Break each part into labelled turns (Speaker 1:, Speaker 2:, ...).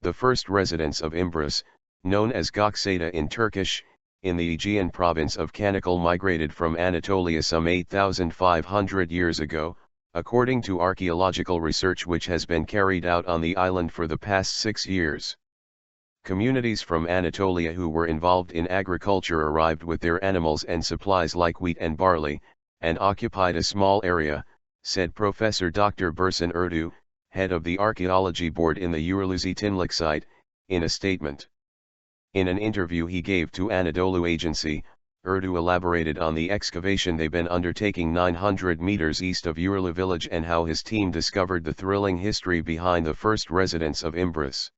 Speaker 1: The first residents of Imbros, known as Gökçeada in Turkish, in the Aegean province of Çanakkale migrated from Anatolia some 8,500 years ago, according to archaeological research which has been carried out on the island for the past 6 years. Communities from Anatolia who were involved in agriculture arrived with their animals and supplies like wheat and barley, and occupied a small area, said Professor Dr. Burçin Erdoğu, head of the Archaeology Board in the Uğurlu-Zeytinlik site, in a statement. In an interview he gave to Anadolu Agency, Erdoğu elaborated on the excavation they've been undertaking 900 meters east of Uğurlu village and how his team discovered the thrilling history behind the first residents of Imbros.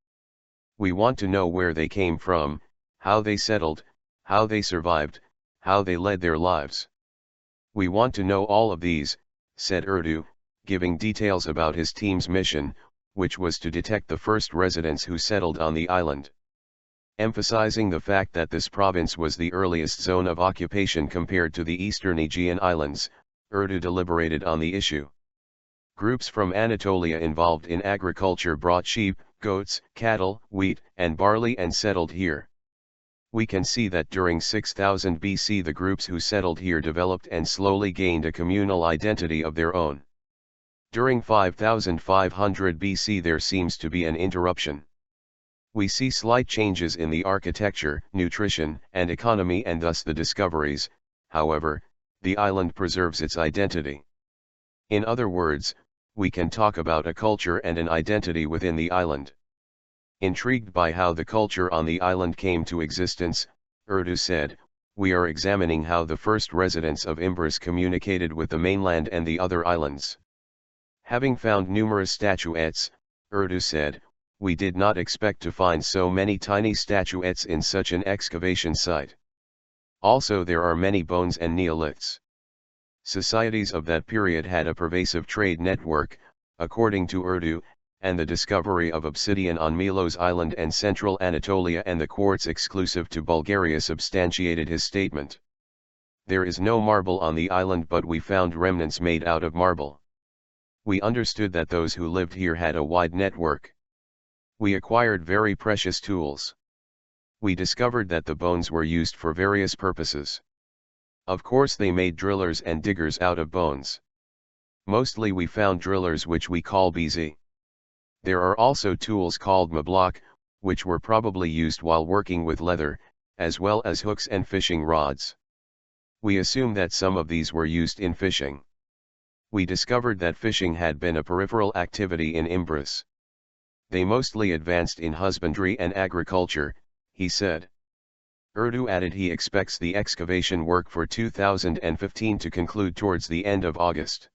Speaker 1: We want to know where they came from, how they settled, how they survived, how they led their lives. We want to know all of these, said Erdoğu, giving details about his team's mission, which was to detect the first residents who settled on the island. Emphasizing the fact that this province was the earliest zone of occupation compared to the eastern Aegean islands, Erdoğu deliberated on the issue. Groups from Anatolia involved in agriculture brought sheep, goats, cattle, wheat, and barley and settled here. We can see that during 6000 BC the groups who settled here developed and slowly gained a communal identity of their own. During 5500 BC there seems to be an interruption. We see slight changes in the architecture, nutrition, and economy and thus the discoveries, however, the island preserves its identity. In other words, we can talk about a culture and an identity within the island. Intrigued by how the culture on the island came to existence, Erdoğu said, we are examining how the first residents of Imbros communicated with the mainland and the other islands. Having found numerous statuettes, Erdoğu said, we did not expect to find so many tiny statuettes in such an excavation site. Also there are many bones and neoliths. Societies of that period had a pervasive trade network, according to Erdoğu, and the discovery of obsidian on Milos Island and central Anatolia and the quartz exclusive to Bulgaria substantiated his statement. There is no marble on the island but we found remnants made out of marble. We understood that those who lived here had a wide network. We acquired very precious tools. We discovered that the bones were used for various purposes. Of course they made drillers and diggers out of bones. Mostly we found drillers which we call BZ. There are also tools called mablock, which were probably used while working with leather, as well as hooks and fishing rods. We assume that some of these were used in fishing. We discovered that fishing had been a peripheral activity in Imbros. They mostly advanced in husbandry and agriculture, he said. Erdoğu added he expects the excavation work for 2015 to conclude towards the end of August.